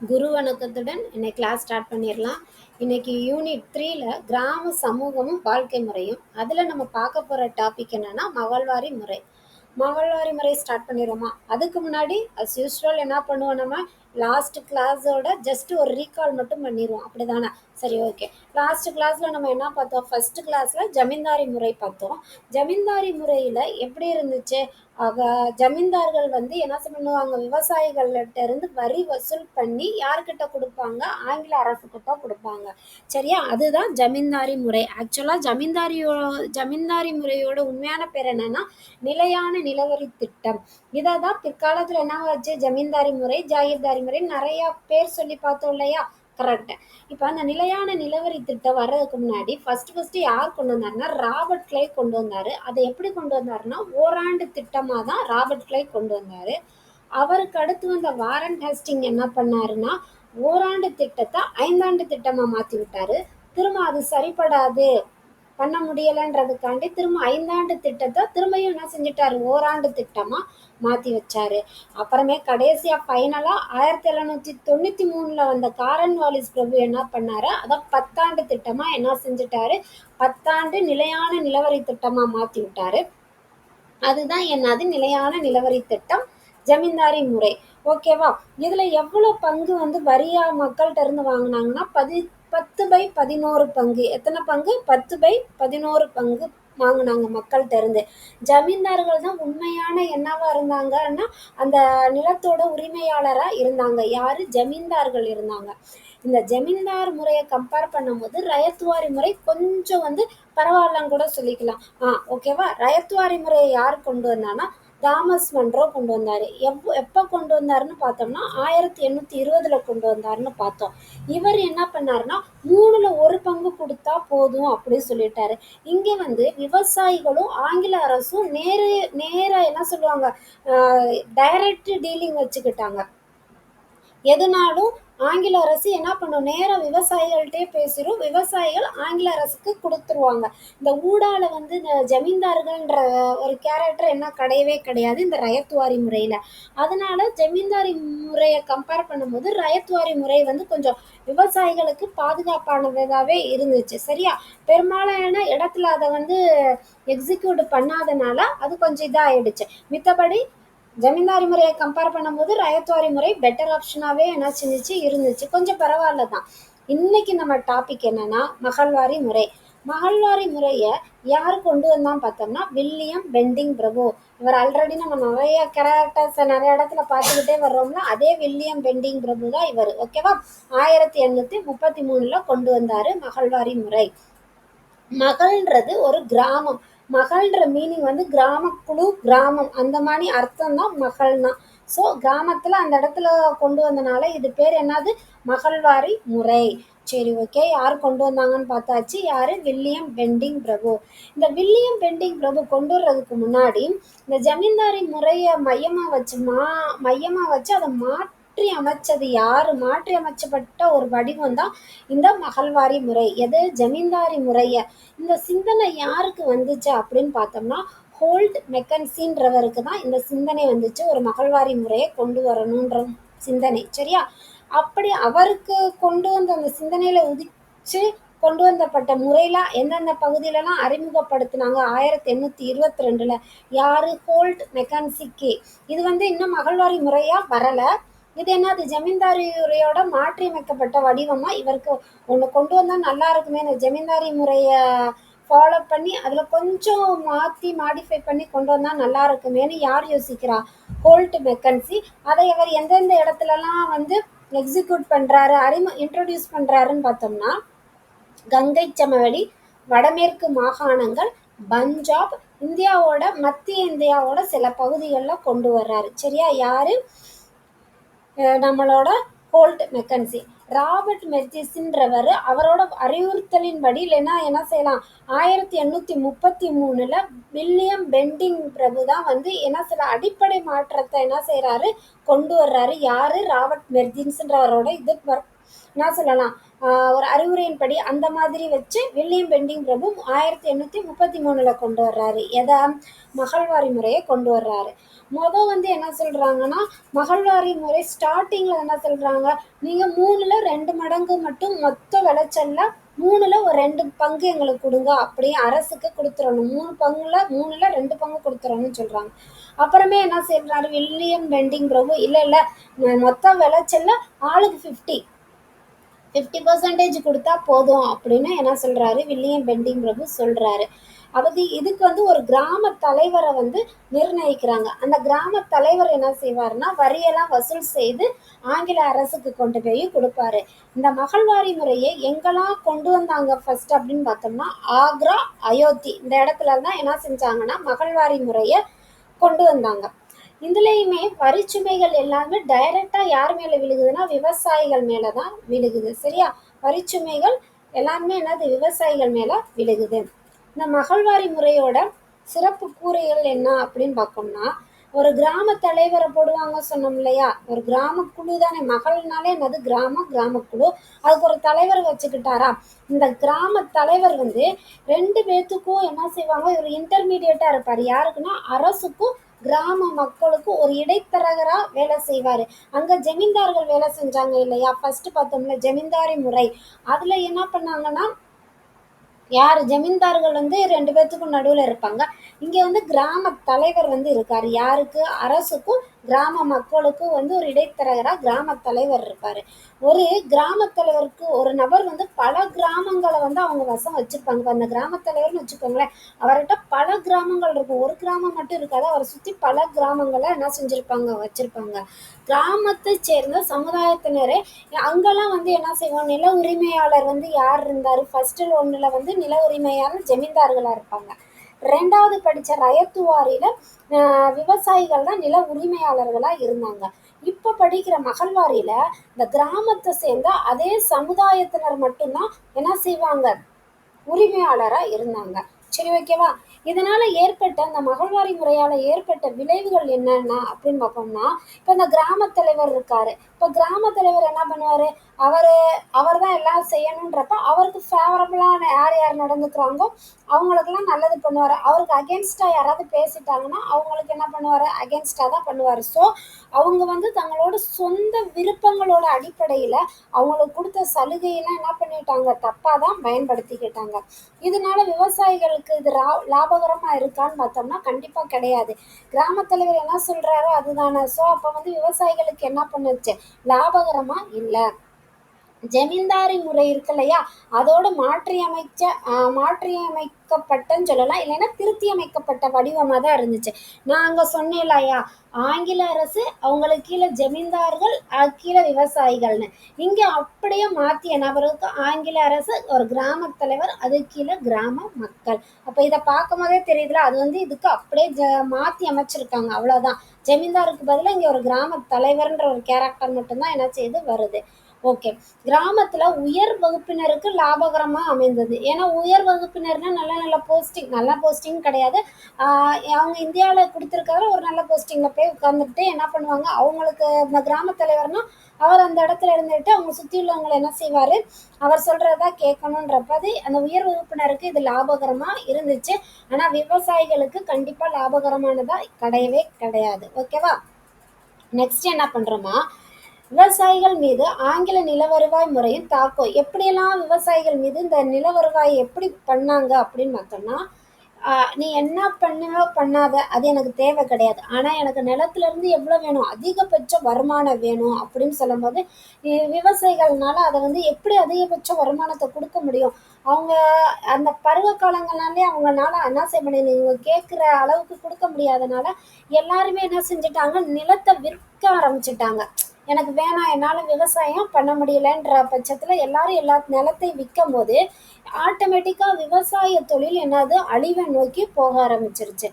குரு வணக்கத்துடன் இன்னைக்கு class start பண்ணிடலாம். இன்னைக்கு யூனிட் 3ல கிராம சமூகமும் வாழ்க்கை முறையும். அதில் நம்ம பார்க்க போகிற டாபிக் என்னன்னா மகள்வாரி முறை. மகள்வாரி முறை ஸ்டார்ட் பண்ணிடுறோமா? அதுக்கு முன்னாடி அஸ் யூஸ்வல் என்ன பண்ணுவோம், நம்ம லாஸ்ட் கிளாஸோட ஜஸ்ட் ஒரு ரீகால் மட்டும் பண்ணிடுவோம், அப்படிதானே? சரி, ஓகே. லாஸ்ட் கிளாஸில் நம்ம என்ன பார்த்தோம்? ஃபர்ஸ்ட் கிளாஸில் ஜமீன்தாரி முறை பார்த்தோம். ஜமீன்தாரி முறையில் எப்படி இருந்துச்சு? ஜமீன்தார்கள் வந்து என்ன பண்ணுவாங்க, விவசாயிகள்கிட்ட இருந்து வரி வசூல் பண்ணி யார்கிட்ட கொடுப்பாங்க? ஆங்கில அரசுக்கிட்ட கொடுப்பாங்க. சரியா? அதுதான் ஜமீன்தாரி முறை. ஆக்சுவலாக ஜமீன்தாரி முறையோட உண்மையான பேர் என்னன்னா நிலையான நிலவரி திட்டம். இதை தான் பிற்காலத்தில் என்ன ஆச்சு, ஜமீன்தாரி முறை, ஜாகிர்தாரி முறை நிறைய பேர் சொல்லி பார்த்தோம் இல்லையா? கரெக்ட். இப்போ அந்த நிலையான நிலவரி திட்டம் வர்றதுக்கு முன்னாடி ஃபர்ஸ்ட் யார் கொண்டு வந்தாருன்னா ராபர்ட் கிளை கொண்டு வந்தாரு. அதை எப்படி கொண்டு வந்தாருன்னா ஓராண்டு திட்டமாக தான் ராபர்ட் கிளை கொண்டு வந்தாரு. அவருக்கு அடுத்து வந்த வாரன் ஹேஸ்டிங் என்ன பண்ணாருன்னா ஓராண்டு திட்டத்தை 5 ஆண்டு திட்டமா மாத்தி விட்டாரு. திரும்ப அது சரிப்படாது, பண்ண முடியலைன்றதுக்காண்டி திரும்ப 5 ஆண்டு திட்டத்தை திரும்பியும் என்ன செஞ்சுட்டாரு, ஓராண்டு திட்டமா மாத்தி வச்சாரு. அப்புறமே கடைசியா ஃபைனலா 1793 வந்த காரன்வாலிஸ் பிரபு என்ன பண்ணாரு, அதை 10 ஆண்டு திட்டமா என்ன செஞ்சுட்டாரு, 10 ஆண்டு நிலையான நிலவரி திட்டமா மாத்தி விட்டாரு. அதுதான் என்னது, நிலையான நிலவரி திட்டம், ஜமீன்தாரி முறை. ஓகேவா? இதுல எவ்வளவு பங்கு வந்து வரியா மக்கள்கிட்ட இருந்து வாங்கினாங்கன்னா 10/11 பங்கு. எத்தனை பங்கு? 10/11 பங்கு வாங்கினாங்க மக்கள்கிட்ட இருந்து. ஜமீன்தார்கள் தான் உண்மையான என்னவா இருந்தாங்கன்னா அந்த நிலத்தோட உரிமையாளரா இருந்தாங்க. யாரு? ஜமீன்தார்கள் இருந்தாங்க. இந்த ஜமீன்தார் முறையை கம்பேர் பண்ணும்போது ரயத்வாரி முறை கொஞ்சம் வந்து பரவாயில்லன்னு கூட சொல்லிக்கலாம். ஓகேவா? ரயத்வாரி முறையை யார் கொண்டு வந்தான்னா தாமஸ் மன்றோ கொண்டு வந்தாரு. எப்போ கொண்டு வந்தாருன்னு பார்த்தோம்னா 1820 கொண்டு வந்தாருன்னு பார்த்தோம். இவர் என்ன பண்ணாருன்னா 1/3 கொடுத்தா போதும் அப்படின்னு சொல்லிட்டாரு. இங்க வந்து விவசாயிகளும் ஆங்கில அரசும் நேர என்ன சொல்லுவாங்க, டைரக்ட் டீலிங் வச்சுக்கிட்டாங்க. எதுனாலும் ஆங்கில அரசு என்ன பண்ணும், நேரம் விவசாயிகள்கிட்டே பேசிடும், விவசாயிகள் ஆங்கில அரசுக்கு கொடுத்துருவாங்க. இந்த ஊடால வந்து இந்த ஜமீன்தார்கள்ன்ற ஒரு கேரக்டர் என்ன கிடையவே கிடையாது இந்த ரயத்வாரி முறையில. அதனால ஜமீன்தாரி முறையை கம்பேர் பண்ணும்போது ரயத்வாரி முறை வந்து கொஞ்சம் விவசாயிகளுக்கு பாதுகாப்பானதாகவே இருந்துச்சு. சரியா? பெரும்பாலான இடத்துல அதை வந்து எக்ஸிக்யூட் பண்ணாதனால அது கொஞ்சம் இதாகிடுச்சு. மித்தபடி ஜமீன்தாரி முறையை கம்பேர் பண்ணும்போது ரயத்வாரி முறை பெட்டர் ஆப்ஷனாகவே என்ன செஞ்சிச்சு, இருந்துச்சு. கொஞ்சம் பரவாயில்ல தான். இன்னைக்கு நம்ம டாபிக் என்னன்னா மகள்வாரி முறை. மகள்வாரி முறையை யார் கொண்டு வந்தான்னு பார்த்தோம்னா வில்லியம் பெண்டிங் பிரபு. இவர் ஆல்ரெடி நம்ம நிறைய கேரக்டர்ஸை நிறைய இடத்துல பார்த்துக்கிட்டே வர்றோம்னா அதே வில்லியம் பெண்டிங் பிரபு தான் இவர். ஓகேவா? 1833 கொண்டு வந்தாரு மகள்வாரி முறை. மகள்ன்றது ஒரு கிராமம். மகள்ன்ற மீனிங் வந்து கிராமக்குழு, கிராமம், அந்த மாதிரி அர்த்தம் தான் மகள்னா. ஸோ கிராமத்தில் அந்த இடத்துல கொண்டு வந்தனால இது பேர் என்னது, மகள்வாரி முறை. சரி, ஓகே. யார் கொண்டு வந்தாங்கன்னு பார்த்தாச்சு. யாரு? வில்லியம் பெண்டிங் பிரபு. இந்த வில்லியம் பெண்டிங் பிரபு கொண்டு வர்றதுக்கு முன்னாடி இந்த ஜமீன்தாரி முறையை மையமாக வச்சு அதை மாற்றி அமைச்சது யாரு? மாற்றி அமைச்சப்பட்ட ஒரு வடிவம் தான் இந்த மகள்வாரி முறை. எது? ஜமீன்தாரி முறைய. இந்த சிந்தனை யாருக்கு வந்துச்சு அப்படின்னு பார்த்தோம்னா ஹோல்ட் மெக்கன்சின்றவருக்கு தான் இந்த சிந்தனை வந்துச்சு, ஒரு மகள்வாரி முறையை கொண்டு வரணுன்ற சிந்தனை. சரியா? அப்படி அவருக்கு கொண்டு வந்த அந்த சிந்தனையில உதிச்சு கொண்டு வந்தப்பட்ட முறையில எந்தெந்த பகுதியிலலாம் அறிமுகப்படுத்தினாங்க 1822 யாரு? ஹோல்ட் மெக்கன்சிக்கு. இது வந்து இன்னும் மகள்வாரி முறையா வரல. இது என்னது, ஜமீன்தாரி முறையோட மாற்றி அமைக்கப்பட்ட வடிவமா இவருக்கு ஒன்று கொண்டு வந்தால் நல்லா இருக்குமே, இந்த ஜமீன்தாரி முறையை ஃபாலோ பண்ணி அதில் கொஞ்சம் மாற்றி மாடிஃபை பண்ணி கொண்டு வந்தால் நல்லா இருக்குமேன்னு யார் யோசிக்கிறா? Hold McKinsey. அதை அவர் எந்தெந்த இடத்துலலாம் வந்து எக்ஸிக்யூட் பண்ணுறாரு, இன்ட்ரடியூஸ் பண்ணுறாருன்னு பார்த்தோம்னா கங்கை சமவெளி, வடமேற்கு மாகாணங்கள், பஞ்சாப், மத்திய இந்தியாவோட சில பகுதிகளில் கொண்டு வர்றாரு. சரியா? யாரு? நம்மளோட ஹோல்ட் மெக்கன்சி. ராபர்ட் மெர்ஜிஸ்ன்றவர் அவரோட அறிவுறுத்தலின்படி இல்லைன்னா என்ன செய்யலாம், 1833 வில்லியம் பெண்டிங் பிரபு தான் வந்து என்ன சில அடிப்படை மாற்றத்தை என்ன செய்யறாரு, கொண்டு வர்றாரு. யாரு? ராபர்ட் மெர்ஜின்ஸ்ன்றவரோட இது என்ன சொல்லலாம், ஒரு அறிவுரையின்படி அந்த மாதிரி வச்சு வில்லியம் பெண்டிங் பிரபு 1833 கொண்டு வர்றாரு. எதா? மகள்வாரி முறையை கொண்டு வர்றாரு. வந்து என்ன சொல்றாங்கன்னா, மகள்வாரி முறை ஸ்டார்ட்டிங்ல என்ன சொல்றாங்க, நீங்க 3ல 2 மடங்கு மட்டும் மொத்த விளைச்சல்ல 3ல ஒரு 2 பங்கு எங்களுக்கு கொடுங்க, அப்படியே அரசுக்கு கொடுத்துடணும். 3ல 2 பங்கு கொடுத்துடணும்னு சொல்றாங்க. அப்புறமே என்ன செய்யறாரு வில்லியம் பெண்டிங் பிரபு, இல்ல இல்ல மொத்த விளைச்சல்ல ஆளுக்கு 50% கொடுத்தா போதும் அப்படின்னு என்ன சொல்றாரு வில்லியம் பெண்டிங் பிரபு சொல்றாரு. அதாவது இதுக்கு ஒரு கிராம தலைவரை நிர்ணயிக்கிறாங்க. அந்த கிராம தலைவர் என்ன செய்வாருன்னா வரியெல்லாம் வசூல் செய்து ஆங்கில அரசுக்கு கொண்டு போய் கொடுப்பாரு. இந்த மகள்வாரி முறையை எங்கெல்லாம் கொண்டு வந்தாங்க ஃபர்ஸ்ட் அப்படின்னு பார்த்தோம்னா, ஆக்ரா, அயோத்தி இந்த இடத்துல தான் என்ன செஞ்சாங்கன்னா மகள்வாரி முறையை கொண்டு வந்தாங்க. இதுலயுமே வரிச்சுமைகள் எல்லாமே டைரக்டா யார் மேல விழுகுதுன்னா விவசாயிகள் மேலதான் விழுகுது. சரியா? வரிச்சுமைகள் எல்லாமே என்னது விவசாயிகள் மேல விழுகுது. இந்த மகள்வாரி முறையோட சிறப்பு கூறுகள் என்ன அப்படின்னு பார்த்தோம்னா, ஒரு கிராம தலைவரை போடுவாங்க சொன்னோம் இல்லையா, ஒரு கிராம குழு தானே மகள்னாலே என்னது கிராம குழு, அதுக்கு ஒரு தலைவர் வச்சுக்கிட்டாரா. இந்த கிராம தலைவர் 2 பேத்துக்கும் என்ன செய்வாங்க, ஒரு இன்டர்மீடியட்டா இருப்பாரு. யாருக்குன்னா அரசுக்கும் கிராம மக்களுக்கும் ஒரு இடைத்தரகரா வேலை செய்வாரு. அங்க ஜமீன்தார்கள் வேலை செஞ்சாங்க இல்லையா, ஃபர்ஸ்ட் பார்த்தோம்ல ஜமீன்தாரி முறை. அதுல என்ன பண்ணாங்கன்னா, யார் ஜமீன்தார்கள் 2 பேத்துக்கும் நடுவில் இருப்பாங்க. இங்கே கிராம தலைவர் இருக்காரு. யாருக்கு? அரசுக்கும் கிராம மக்களுக்கும் ஒரு இடைத்தரகரா கிராம தலைவர் இருப்பாரு. ஒரு கிராம தலைவருக்கு ஒரு நபர் பல கிராமங்களை அவங்க வசம் வச்சிருப்பாங்க. இப்போ அந்த கிராம தலைவர்னு வச்சுக்கோங்களேன், அவர்கிட்ட பல கிராமங்கள் இருக்கும். ஒரு கிராமம் மட்டும் இருக்காது, அவரை சுற்றி பல கிராமங்களை என்ன செஞ்சிருப்பாங்க, வச்சிருப்பாங்க. கிராமத்தை சேர்ந்த சமுதாயத்தினரே அங்கெல்லாம் என்ன செய்வோம், நில உரிமையாளர் யார் இருந்தாரு, ஃபர்ஸ்ட் ஒன்றுல நில உரிமையாளர் ஜமீன்தார்களா இருப்பாங்க. 2வது படிச்ச ரயத்துவாரியில விவசாயிகள் தான் நில உரிமையாளர்களா இருந்தாங்க. இப்ப படிக்கிற மகள்வாரியில இந்த கிராமத்தை சேர்ந்த அதே சமுதாயத்தினர் மட்டும்தான் என்ன செய்வாங்க, உரிமையாளரா இருந்தாங்க. சரி, ஓகேவா? இதனால ஏற்பட்ட அந்த மகள்வாரி முறையால ஏற்பட்ட விளைவுகள் என்னன்னா அப்படின்னு பார்ப்போம்னா, இப்ப இந்த கிராம தலைவர் இருக்காரு. இப்ப கிராம தலைவர் என்ன பண்ணுவாரு, அவரு அவர் தான் எல்லாம் செய்யணுன்றப்ப அவருக்கு ஃபேவரபிளான யார் யார் நடந்துக்கிறாங்களோ அவங்களுக்கெல்லாம் நல்லது பண்ணுவாரு. அவருக்கு அகேன்ஸ்டா யாராவது பேசிட்டாங்கன்னா அவங்களுக்கு என்ன பண்ணுவாரு, அகேன்ஸ்டா தான் பண்ணுவாரு. ஸோ அவங்க தங்களோட சொந்த விருப்பங்களோட அடிப்படையில அவங்களுக்கு கொடுத்த சலுகையெல்லாம் என்ன பண்ணிட்டாங்க, தப்பா தான் பயன்படுத்திக்கிட்டாங்க. இதனால விவசாயிகளுக்கு இது லாபகரமா இருக்கான்னு பார்த்தோம்னா கண்டிப்பா கிடையாது. கிராம தலைவர் என்ன சொல்றாரோ அதுதானே. ஸோ அப்ப விவசாயிகளுக்கு என்ன பண்ணுச்சு, லாபகரமா இல்லை. ஜமீன்தாரி முறை இருக்கு இல்லையா, அதோட மாற்றியமைக்கப்பட்டன்னு சொல்லலாம், இல்லைன்னா திருத்தி அமைக்கப்பட்ட வடிவமா தான் இருந்துச்சு. நான் அங்க சொன்னேன் இல்லையா, ஆங்கில அரசு அவங்களுக்கு கீழே ஜமீன்தார்கள், கீழே விவசாயிகள்னு. இங்க அப்படியே மாத்திய நபருக்கு ஆங்கில அரசு, ஒரு கிராம தலைவர், அது கீழே கிராம மக்கள். அப்ப இதை பார்க்கும் போதே தெரியுதுல, அது இதுக்கு அப்படியே மாத்தி அமைச்சிருக்காங்க, அவ்வளவுதான். ஜமீன்தாருக்கு பதிலாக இங்க ஒரு கிராம தலைவர்ன்ற ஒரு கேரக்டர் மட்டும்தான் என்ன செய்து வருது. ஓகே. கிராமத்துல உயர் வகுப்பினருக்கு லாபகரமா அமைந்தது. ஏன்னா உயர் வகுப்பினர்னா நல்ல நல்ல போஸ்டிங், நல்ல போஸ்டிங் கிடையாது, அவங்க இந்தியாவில் கொடுத்துருக்காரு ஒரு நல்ல போஸ்டிங்ல போய் உட்கார்ந்துட்டு என்ன பண்ணுவாங்க, அவங்களுக்கு இந்த கிராம தலைவர்னா அவர் அந்த இடத்துல இருந்துட்டு அவங்க சுற்றி உள்ளவங்களை என்ன செய்வாரு, அவர் சொல்றதா கேட்கணுன்றப்பது அந்த உயர் வகுப்பினருக்கு இது லாபகரமா இருந்துச்சு. ஆனா விவசாயிகளுக்கு கண்டிப்பா லாபகரமானதா கிடையவே கிடையாது. ஓகேவா? நெக்ஸ்ட் என்ன பண்றோமா, விவசாயிகள் மீது ஆங்கில நில வருவாய் முறையும் தாக்கம். எப்படியெல்லாம் விவசாயிகள் மீது இந்த நில வருவாய் எப்படி பண்ணாங்க அப்படின்னு பார்த்தோம்னா, நீ என்ன பண்ணுவோ பண்ணாத, அது எனக்கு தேவை கிடையாது, ஆனா எனக்கு நிலத்துல இருந்து எவ்வளவு வேணும், அதிகபட்ச வருமானம் வேணும் அப்படின்னு சொல்லும்போது விவசாயிகள்னால அதை எப்படி அதிகபட்ச வருமானத்தை கொடுக்க முடியும். அவங்க அந்த பருவ காலங்கள்னாலே அவங்கனால என்ன செய்ய முடியும், இவங்க கேட்குற அளவுக்கு கொடுக்க முடியாதனால எல்லாருமே என்ன செஞ்சுட்டாங்க, நிலத்தை விற்க ஆரம்பிச்சுட்டாங்க. எனக்கு வேணாம், என்னால் விவசாயம் பண்ண முடியலன்ற பட்சத்தில் எல்லாரும் எல்லா நிலத்தையும் விற்கும் போது ஆட்டோமேட்டிக்காக விவசாய தொழில் என்னது அழிவை நோக்கி போக ஆரம்பிச்சிருச்சு.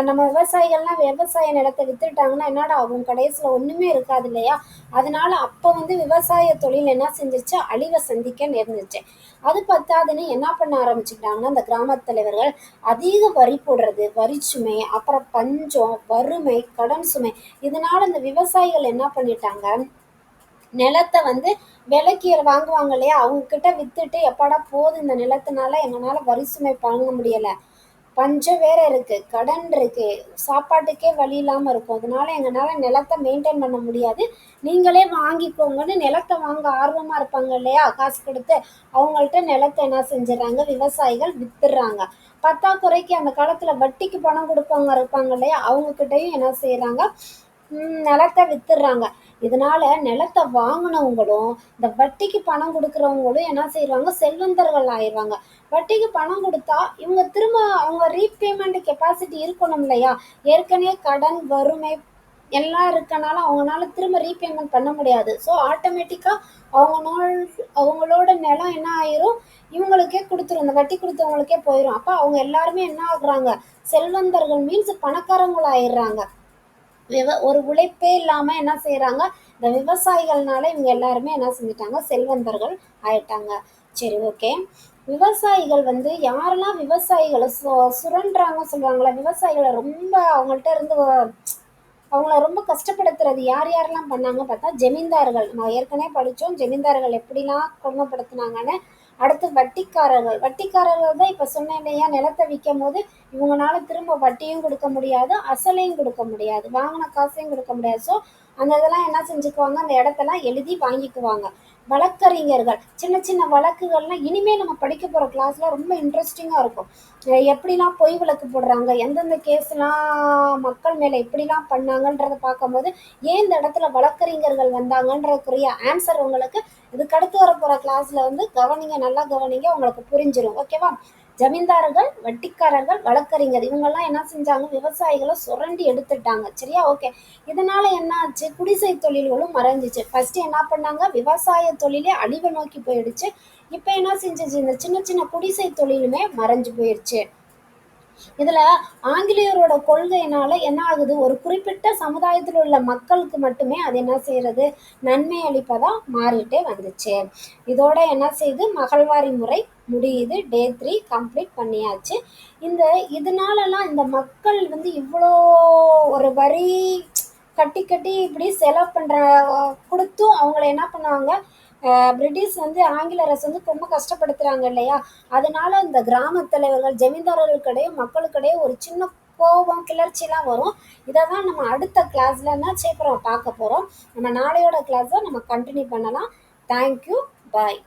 நம்ம விவசாயிகள்லாம் விவசாய நிலத்தை வித்துட்டாங்கன்னா என்னடா ஆகும், கடைசியில் ஒன்றுமே இருக்காது இல்லையா. அதனால அப்போ விவசாய தொழில் என்ன செஞ்சிச்சு, அழிவை சந்திக்க நேர்ந்துச்சு. அது பத்தாதுன்னு என்ன பண்ண ஆரம்பிச்சுக்கிட்டாங்கன்னா அந்த கிராம தலைவர்கள் அதிக வரி போடுறது, வரி சுமை, அப்புறம் பஞ்சம், வறுமை, கடன் சுமை, இதனால இந்த விவசாயிகள் என்ன பண்ணிட்டாங்க, நிலத்தை வந்து விலைக்கு வாங்குவாங்க இல்லையா, அவங்க கிட்ட வித்துட்டு எப்பாடா போதும் இந்த நிலத்தினால எங்களால் வரி சுமை வாங்க முடியலை, பஞ்சம் வேற இருக்கு, கடன் இருக்கு, சாப்பாட்டுக்கே வழி இல்லாம இருக்கும், அதனால எங்களால நிலத்தை மெயின்டைன் பண்ண முடியாது, நீங்களே வாங்கிக்கோங்கன்னு நிலத்தை வாங்க ஆர்வமா இருப்பாங்க இல்லையா, காசு கொடுத்து அவங்கள்ட்ட நிலத்தை என்ன செஞ்சிடறாங்க, விவசாயிகள் வித்துடுறாங்க. பத்தாக்குறைக்கு அந்த காலத்துல வட்டிக்கு பணம் கொடுப்பாங்க இருப்பாங்க இல்லையா, அவங்க கிட்டயும் என்ன செய்யறாங்க, நிலத்தை வித்துடுறாங்க. இதனால நிலத்தை வாங்கினவங்களும் இந்த வட்டிக்கு பணம் கொடுக்குறவங்களும் என்ன செய்வாங்க, செல்வந்தர்கள் ஆயிடுவாங்க. வட்டிக்கு பணம் கொடுத்தா இவங்க திரும்ப அவங்க ரீபேமெண்ட் கெப்பாசிட்டி இருக்கணும் இல்லையா, ஏற்கனவே கடன் வறுமை எல்லாம் இருக்கனால அவங்களால திரும்ப ரீபேமெண்ட் பண்ண முடியாது. ஸோ ஆட்டோமேட்டிக்காக அவங்களோட நிலம் என்ன ஆயிரும், இவங்களுக்கே கொடுத்துரும், இந்த வட்டி கொடுத்தவங்களுக்கே போயிடும். அப்போ அவங்க எல்லாருமே என்ன ஆகுறாங்க, செல்வந்தர்கள் மீன்ஸ் பணக்காரங்கள் ஆயிடுறாங்க. ஒரு உழைப்பே இல்லாம என்ன செய்யறாங்க, இந்த விவசாயிகள்னால இவங்க எல்லாருமே என்ன செஞ்சுட்டாங்க, செல்வந்தர்கள் ஆயிட்டாங்க. சரி, ஓகே. விவசாயிகள் வந்து யாரெல்லாம் விவசாயிகளை சுரண்டுறாங்க சொல்லுவாங்களா, விவசாயிகளை ரொம்ப அவங்கள்ட்ட இருந்து அவங்கள ரொம்ப கஷ்டப்படுத்துறது யார் யாரெல்லாம் பண்ணாங்க பார்த்தா, ஜமீன்தார்கள். நான் ஏற்கனவே படித்தோம் ஜமீன்தார்கள் எப்படிலாம் கொடுமைப்படுத்தினாங்கன்னு. அடுத்து வட்டிக்காரர்கள். வட்டிக்காரர்கள் தான் இப்போ சொன்னேன் இல்லையா, நிலத்தை விற்கும் போது இவங்களால திரும்ப வட்டியும் கொடுக்க முடியாது, அசலையும் கொடுக்க முடியாது, வாங்கின காசையும் கொடுக்க முடியாது. ஸோ அந்த இதெல்லாம் என்ன செஞ்சுக்குவாங்க, அந்த இடத்தெல்லாம் எழுதி வாங்கிக்குவாங்க. வழக்கறிஞர்கள் சின்ன சின்ன வழக்குகள்லாம் இனிமேல் நம்ம படிக்க போகிற கிளாஸில் ரொம்ப இன்ட்ரெஸ்டிங்காக இருக்கும். எப்படிலாம் பொய் வழக்கு போடுறாங்க, எந்தெந்த கேஸ்லாம் மக்கள் மேலே எப்படிலாம் பண்ணாங்கன்றதை பார்க்கும்போது ஏன் இந்த இடத்துல வழக்கறிஞர்கள் வந்தாங்கன்றதுக்குரிய ஆன்சர் உங்களுக்கு இதுக்கடுத்து வர போகிற கிளாஸில் வந்து கவனிங்க, நல்லா கவனிங்க, உங்களுக்கு புரிஞ்சிடும். ஓகேவா. ஜமீன்தார்கள், வட்டிக்காரர்கள், வழக்கறிஞர் இவங்கெல்லாம் என்ன செஞ்சாங்க, விவசாயிகளை சுரண்டி எடுத்துட்டாங்க. சரியா, ஓகே. இதனால என்ன ஆச்சு, குடிசை தொழில்களும் மறைஞ்சிச்சு. ஃபர்ஸ்ட் என்ன பண்ணாங்க, விவசாய தொழிலே அழிவை நோக்கி போயிடுச்சு. இப்போ என்ன செஞ்சிச்சு, இந்த சின்ன சின்ன குடிசை தொழிலுமே மறைஞ்சு போயிடுச்சு. இதுல ஆங்கிலேயரோட கொள்கையினால என்ன ஆகுது, ஒரு குறிப்பிட்ட சமுதாயத்தில் உள்ள மக்களுக்கு மட்டுமே அது என்ன செய்யறது, நன்மை அளிப்பதா மாறிட்டே வந்துச்சு. இதோட என்ன செய்யுது, மகள்வாரி முறை முடியுது. டே 3 கம்ப்ளீட் பண்ணியாச்சு. இதனாலலாம் இந்த மக்கள் வந்து இவ்வளோ ஒரு வரி கட்டி கட்டி இப்படி செலவு பண்ற கொடுத்தும் அவங்கள என்ன பண்ணுவாங்க, பிரிட்டிஷ் வந்து ஆங்கில அரசு வந்து ரொம்ப கஷ்டப்படுத்துறாங்க இல்லையா, அதனால இந்த கிராம தலைவர்கள் ஜமீன்தாரர்களுக்கிடையே மக்களுக்கிடையே ஒரு சின்ன கோபம் கிளர்ச்சிலாம் வரும். இதை தான் நம்ம அடுத்த கிளாஸ்ல என்ன செய்ய போகிறோம், பார்க்க போகிறோம். நம்ம நாளையோட கிளாஸை நம்ம கண்டினியூ பண்ணலாம். தேங்க்யூ, பாய்.